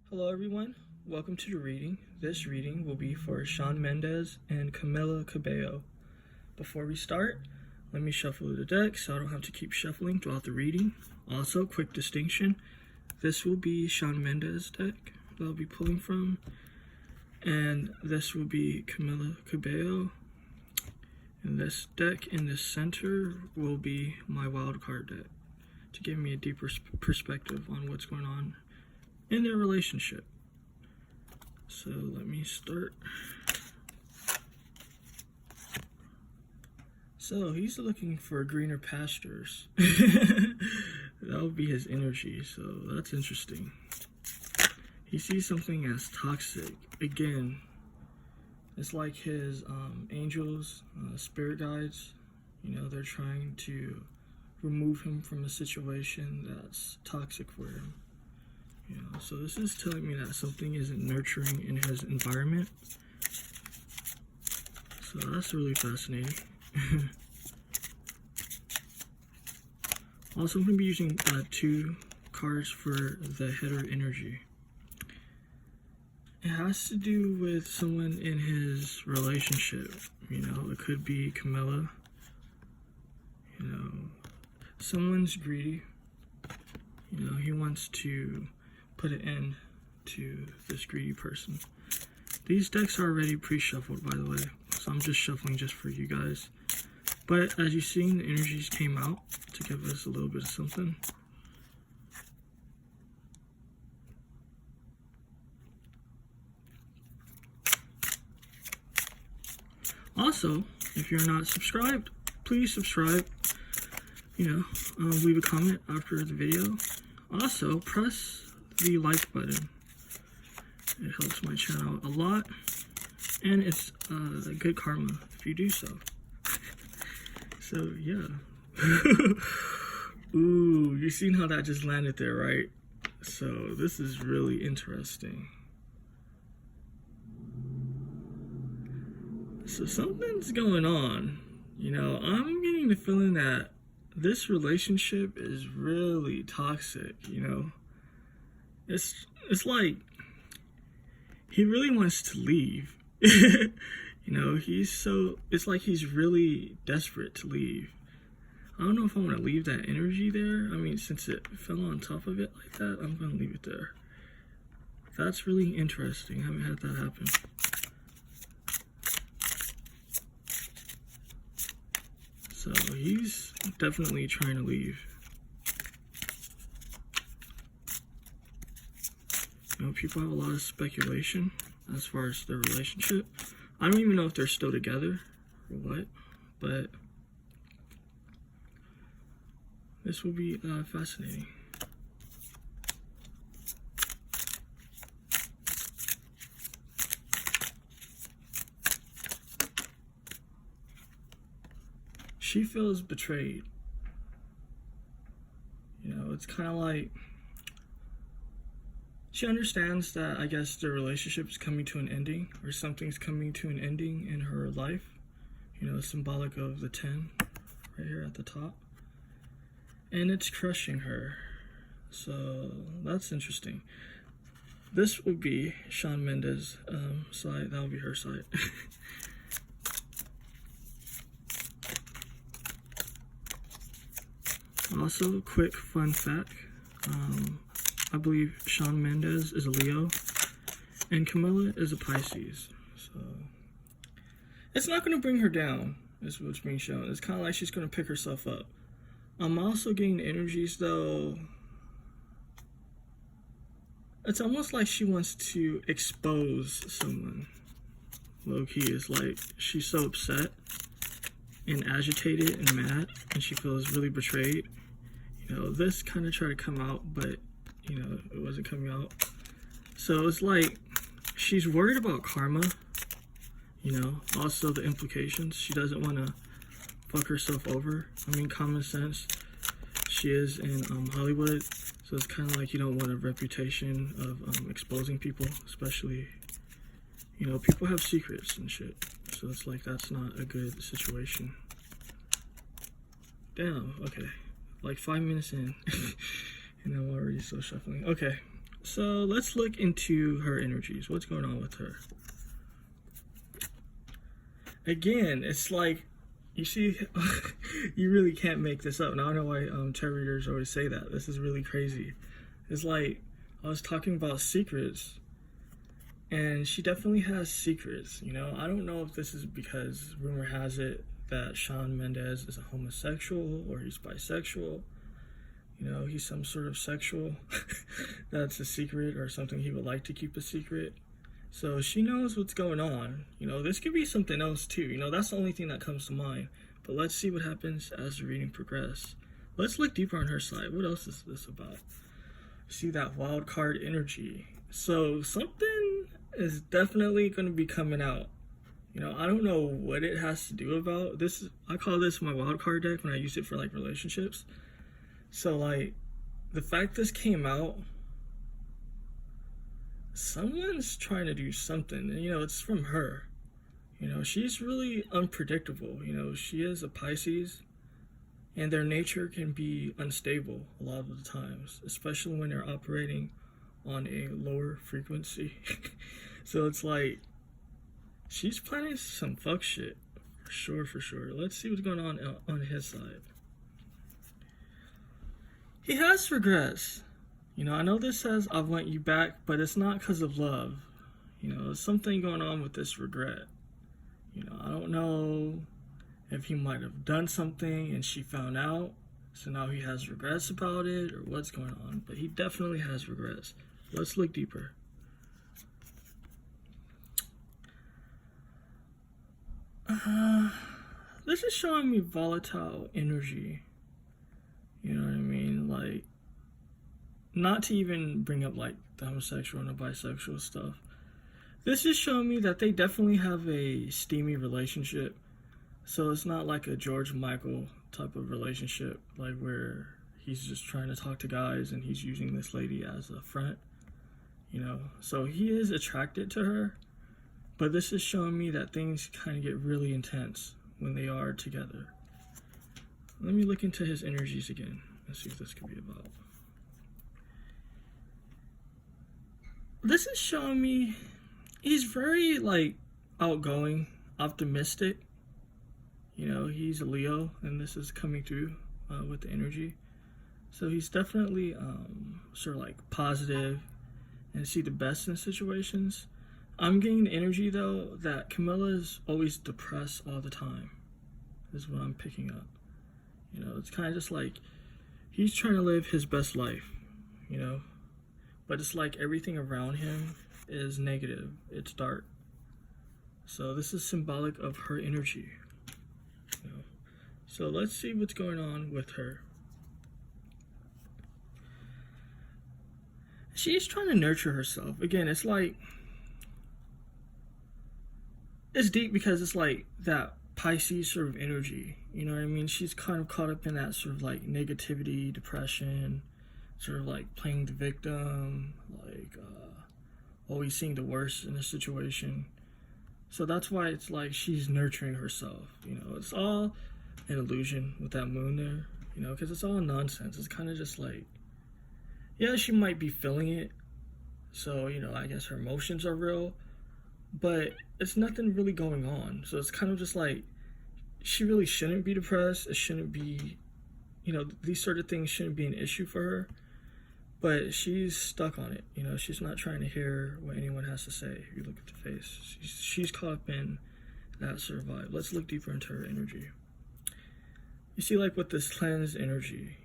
Hello everyone, welcome to the reading. This reading will be for Shawn Mendes and Camila Cabello. Before we start, let me shuffle the deck so I don't have to keep shuffling throughout the reading. Also, quick distinction, this will be Shawn Mendes' deck that I'll be pulling from, and this will be Camila Cabello. And this deck in the center will be my wildcard deck to give me a deeper perspective on what's going on in their relationship. So let me start. So he's looking for greener pastures. That would be his energy, so that's interesting. He sees something as toxic. Again, it's like his angels, spirit guides, they're trying to remove him from a situation that's toxic for him. So this is telling me that something isn't nurturing in his environment. So that's really fascinating. Also, I'm going to be using 2 cards for the header energy. It has to do with someone in his relationship. It could be Camila. Someone's greedy. He wants to put an end to this greedy person. These decks are already pre-shuffled, by the way, so I'm just shuffling just for you guys. But as you've seen, the energies came out to give us a little bit of something. Also, if you're not subscribed, please subscribe. Leave a comment after the video. Also, press the like button. It helps my channel a lot, and it's good karma if you do so. So yeah. Ooh, you seen how that just landed there, right? So this is really interesting. So something's going on. I'm getting the feeling that this relationship is really toxic. It's like he really wants to leave. It's like he's really desperate to leave. I don't know if I want to leave that energy there. Since it fell on top of it like that, I'm going to leave it there. That's really interesting. I haven't had that happen. So he's definitely trying to leave. People have a lot of speculation as far as their relationship. I don't even know if they're still together or what, but this will be fascinating. She feels betrayed. It's kind of like she understands that, I guess, the relationship is coming to an ending, or something's coming to an ending in her life. Symbolic of the 10 right here at the top. And it's crushing her. So that's interesting. This would be Shawn Mendes' side. That would be her side. Also, quick fun fact. I believe Shawn Mendes is a Leo, and Camila is a Pisces. So it's not going to bring her down, is what's being shown. It's kind of like she's going to pick herself up. I'm also getting energies, though. It's almost like she wants to expose someone. Low-key, it's like she's so upset and agitated and mad, and she feels really betrayed. This kind of tried to come out, but it wasn't coming out. So it's like she's worried about karma. Also the implications. She doesn't want to fuck herself over. Common sense. She is in Hollywood, so it's kind of like you don't want a reputation of exposing people, especially, people have secrets and shit. So it's like that's not a good situation. Damn, okay. Like 5 minutes in, and I'm already still shuffling. Okay, So let's look into her energies. What's going on with her? Again, it's like, you see, you really can't make this up. Now I know why tarot readers always say that. This is really crazy. It's like, I was talking about secrets, and she definitely has secrets, you know? I don't know if this is because rumor has it that Shawn Mendes is a homosexual or he's bisexual. You know, he's some sort of sexual. That's a secret, or something he would like to keep a secret. So she knows what's going on. You know, this could be something else too. You know, that's the only thing that comes to mind. But let's see what happens as the reading progresses. Let's look deeper on her side. What else is this about? See that wild card energy. So something is definitely going to be coming out. You know, I don't know what it has to do about this. I call this my wild card deck when I use it for like relationships. So like, the fact this came out, someone's trying to do something, and you know, it's from her. You know, she's really unpredictable. You know, she is a Pisces, and their nature can be unstable a lot of the times, especially when they're operating on a lower frequency. So it's like, she's planning some fuck shit, for sure. Let's see what's going on his side. He has regrets. You know, I know this says I want you back, but it's not because of love. You know, there's something going on with this regret. You know, I don't know if he might have done something and she found out, so now he has regrets about it, or what's going on. But he definitely has regrets. Let's look deeper. This is showing me volatile energy. You know what I mean? Like, not to even bring up like the homosexual and the bisexual stuff. This is showing me that they definitely have a steamy relationship. So it's not like a George Michael type of relationship, like where he's just trying to talk to guys and he's using this lady as a front. You know, so he is attracted to her, but this is showing me that things kind of get really intense when they are together. Let me look into his energies again and see what this could be about. This is showing me he's very like outgoing, optimistic. You know, he's a Leo, and this is coming through with the energy. So he's definitely sort of like positive and see the best in situations. I'm getting the energy though that Camila is always depressed all the time, is what I'm picking up. You know, it's kind of just like he's trying to live his best life, you know, but it's like everything around him is negative, it's dark. So this is symbolic of her energy, you know. So let's see what's going on with her. She's trying to nurture herself. Again, it's like, it's deep because it's like that Pisces sort of energy, you know what I mean? She's kind of caught up in that sort of like negativity, depression, sort of like playing the victim, like always seeing the worst in a situation. So that's why it's like she's nurturing herself, you know. It's all an illusion with that moon there, you know, because it's all nonsense. It's kind of just like, yeah, she might be feeling it, so, you know, I guess her emotions are real, but it's nothing really going on. So it's kind of just like, she really shouldn't be depressed. It shouldn't be, you know, these sort of things shouldn't be an issue for her, but she's stuck on it. You know, she's not trying to hear what anyone has to say. If you look at the face, she's caught up in that sort of vibe. Let's look deeper into her energy. You see, like with this cleansed energy,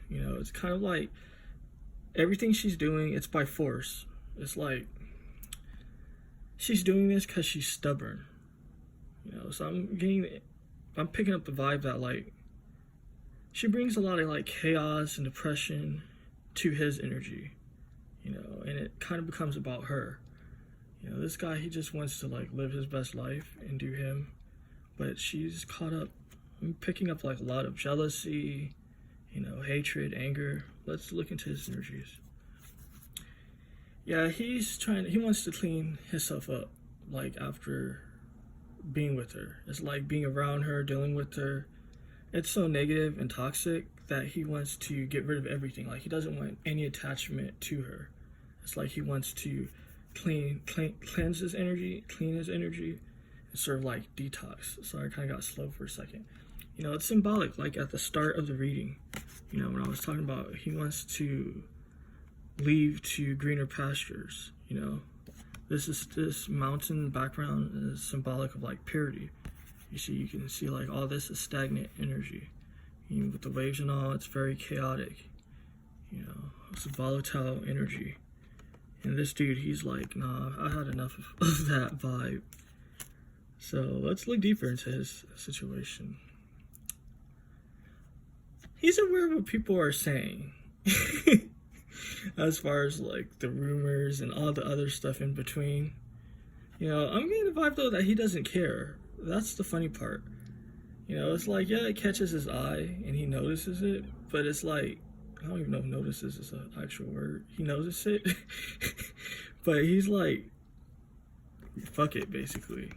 you know, it's kind of like everything she's doing, it's by force. It's like she's doing this because she's stubborn, you know. So I'm picking up the vibe that like she brings a lot of like chaos and depression to his energy, you know, and it kind of becomes about her. You know, this guy, he just wants to like live his best life and do him, but she's caught up. I'm picking up like a lot of jealousy, you know, hatred, anger. Let's look into his energies. Yeah, he wants to clean himself up, like after being with her. It's like being around her, dealing with her. It's so negative and toxic that he wants to get rid of everything. Like he doesn't want any attachment to her. It's like he wants to cleanse his energy, clean his energy, and sort of like detox. Sorry, I kind of got slow for a second. You know, it's symbolic, like at the start of the reading, you know, when I was talking about he wants to leave to greener pastures, you know. This mountain background is symbolic of like purity. You can see like all this is stagnant energy. You know, with the waves and all, it's very chaotic. You know, it's a volatile energy. And this dude, he's like, nah, I had enough of that vibe. So let's look deeper into his situation. He's aware of what people are saying. As far as like the rumors and all the other stuff in between. You know, I'm getting the vibe though that he doesn't care. That's the funny part. You know, it's like, yeah, it catches his eye and he notices it, but it's like, I don't even know if notices is an actual word. He notices it, but he's like, fuck it, basically.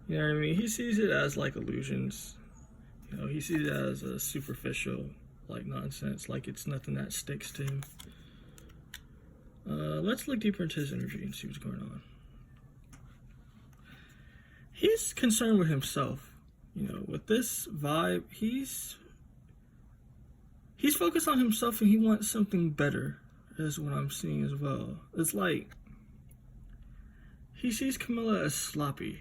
You know what I mean? He sees it as like illusions. You know, he sees it as a superficial, like nonsense, like it's nothing that sticks to him. Let's look deeper into his energy and see what's going on. He's concerned with himself. You know, with this vibe, he's focused on himself and he wants something better, is what I'm seeing as well. It's like he sees Camila as sloppy.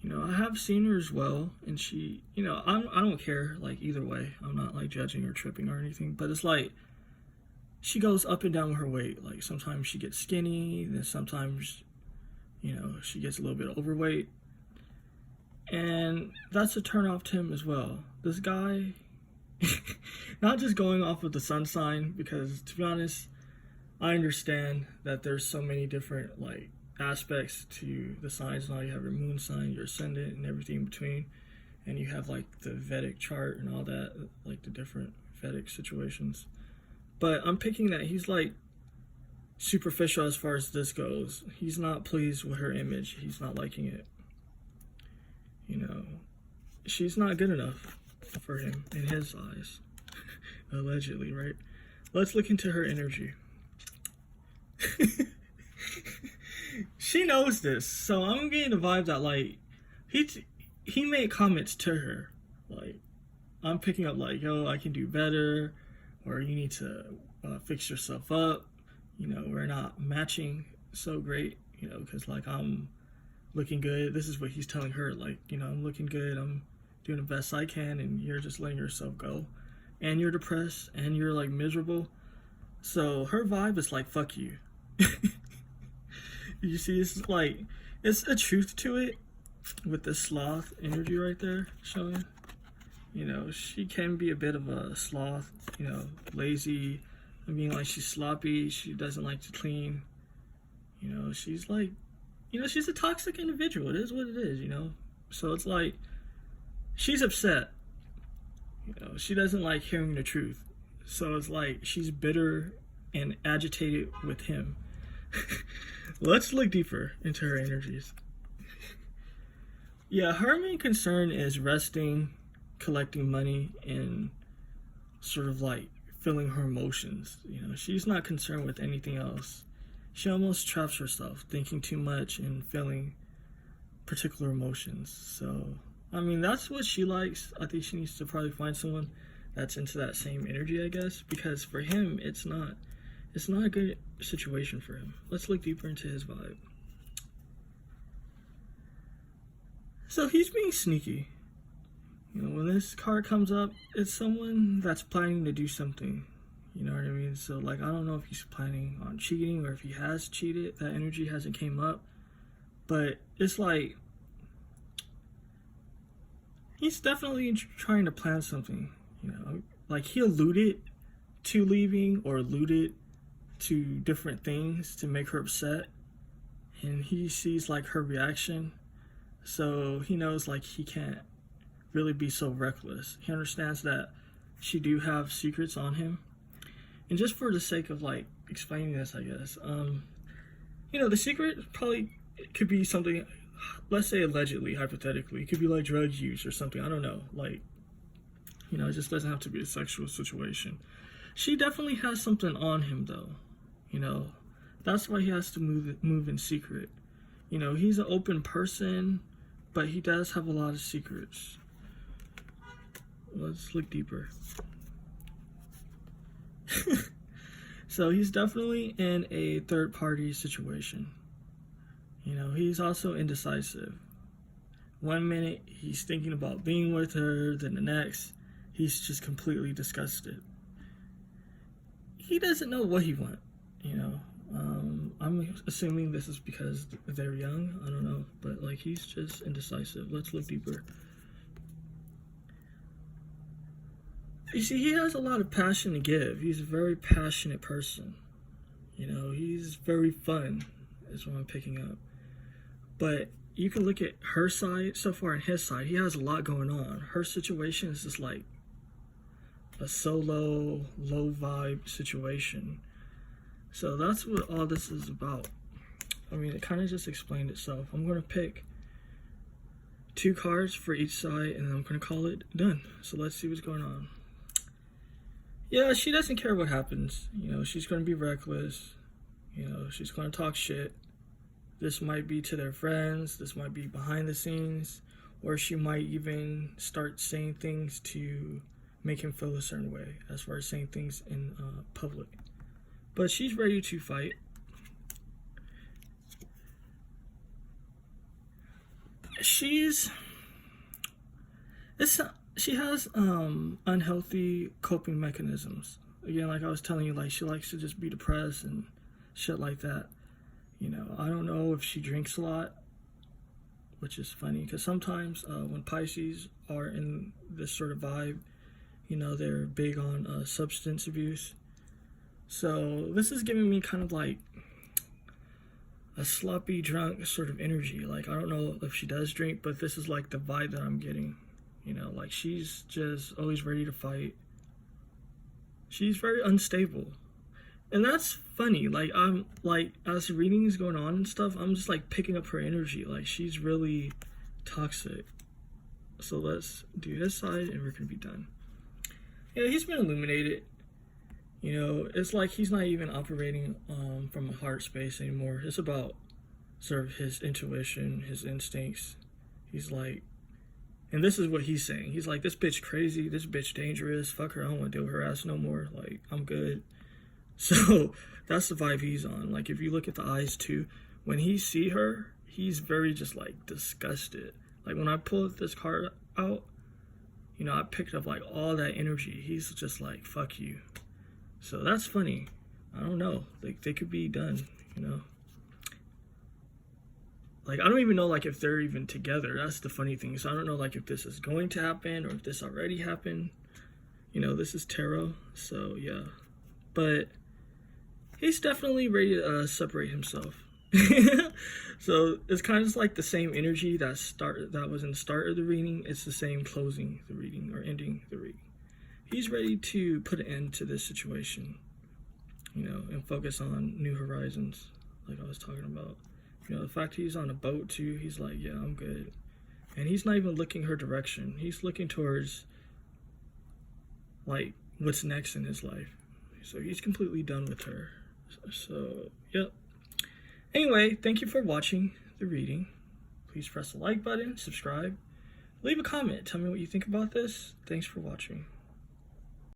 You know, I have seen her as well, and she, you know, I don't care, like, either way. I'm not, like, judging or tripping or anything, but it's like she goes up and down with her weight. Like, sometimes she gets skinny, then sometimes, you know, she gets a little bit overweight. And that's a turn off to him as well. This guy, not just going off of the sun sign, because to be honest, I understand that there's so many different like aspects to the signs. Now you have your moon sign, your ascendant, and everything in between, and you have like the Vedic chart and all that, like the different Vedic situations. But I'm picking that he's like superficial as far as this goes. He's not pleased with her image. He's not liking it. You know, she's not good enough for him in his eyes. Allegedly, right? Let's look into her energy. She knows this, so I'm getting the vibe that like he made comments to her, like I'm picking up like, yo, I can do better, or you need to fix yourself up. You know, we're not matching so great. You know, because like I'm looking good. This is what he's telling her, like, you know, I'm looking good. I'm doing the best I can, and you're just letting yourself go, and you're depressed, and you're like miserable. So her vibe is like, fuck you. You see, it's like, it's a truth to it with the sloth energy right there showing. You know, she can be a bit of a sloth, you know, lazy. I mean, like, she's sloppy. She doesn't like to clean. You know, she's like, you know, she's a toxic individual. It is what it is, you know. So it's like, she's upset. You know, she doesn't like hearing the truth. So it's like, she's bitter and agitated with him. Let's look deeper into her energies. Yeah, her main concern is resting, collecting money, and sort of like feeling her emotions. You know, she's not concerned with anything else. She almost traps herself, thinking too much and feeling particular emotions. So, I mean, that's what she likes. I think she needs to probably find someone that's into that same energy, I guess, because for him, it's not a good situation for him. Let's look deeper into his vibe. So he's being sneaky. You know, when this card comes up, it's someone that's planning to do something. You know what I mean? So, like, I don't know if he's planning on cheating or if he has cheated. That energy hasn't came up. But it's like, he's definitely trying to plan something. You know, like, he alluded to leaving or alluded to different things to make her upset. And he sees, like, her reaction. So he knows, like, he can't really be so reckless. He understands that she do have secrets on him. And just for the sake of like explaining this, I guess, you know, the secret probably could be something, let's say allegedly, hypothetically, it could be like drug use or something. I don't know. Like, you know, it just doesn't have to be a sexual situation. She definitely has something on him though. You know, That's why he has to move in secret. You know, he's an open person, but he does have a lot of secrets. Let's look deeper. So he's definitely in a third-party situation. You know, he's also indecisive. One minute he's thinking about being with her, then the next he's just completely disgusted. He doesn't know what he wants, you know. I'm assuming this is because they're young. I don't know, but like he's just indecisive. Let's look deeper. You see, he has a lot of passion to give. He's a very passionate person. You know, he's very fun, is what I'm picking up. But you can look at her side so far and his side. He has a lot going on. Her situation is just like a solo, low vibe situation. So that's what all this is about. I mean, it kind of just explained itself. I'm going to pick 2 cards for each side, and then I'm going to call it done. So let's see what's going on. Yeah, she doesn't care what happens. You know, she's going to be reckless. You know, she's going to talk shit. This might be to their friends. This might be behind the scenes. Or she might even start saying things to make him feel a certain way, as far as saying things in public. But she's ready to fight. She has unhealthy coping mechanisms. Again, like I was telling you, like she likes to just be depressed and shit like that. You know, I don't know if she drinks a lot, which is funny because sometimes when Pisces are in this sort of vibe, you know, they're big on substance abuse. So this is giving me kind of like a sloppy drunk sort of energy. Like, I don't know if she does drink, but this is like the vibe that I'm getting. You know, like she's just always ready to fight. She's very unstable. And that's funny. Like, I'm like, as the reading is going on and stuff, I'm just like picking up her energy. Like, she's really toxic. So let's do his side and we're gonna be done. Yeah, he's been illuminated. You know, it's like he's not even operating from a heart space anymore. It's about sort of his intuition, his instincts. He's like, and this is what he's saying. He's like, this bitch crazy, this bitch dangerous, fuck her, I don't want to deal with her ass no more. Like, I'm good. So that's the vibe he's on. Like, if you look at the eyes too, when he see her, he's very just like disgusted. Like, when I pulled this card out, you know, I picked up like all that energy. He's just like, fuck you. So that's funny. I don't know. Like, they could be done, you know. Like, I don't even know, like, if they're even together. That's the funny thing. So I don't know, like, if this is going to happen or if this already happened. You know, this is tarot. So, yeah. But he's definitely ready to separate himself. So it's kind of just like the same energy that was in the start of the reading. It's the same closing the reading or ending the reading. He's ready to put an end to this situation, you know, and focus on new horizons, like I was talking about. You know, the fact he's on a boat too, he's like, yeah, I'm good. And he's not even looking her direction. He's looking towards, like, what's next in his life. So he's completely done with her. So, yep. Anyway, thank you for watching the reading. Please press the like button, subscribe, leave a comment. Tell me what you think about this. Thanks for watching.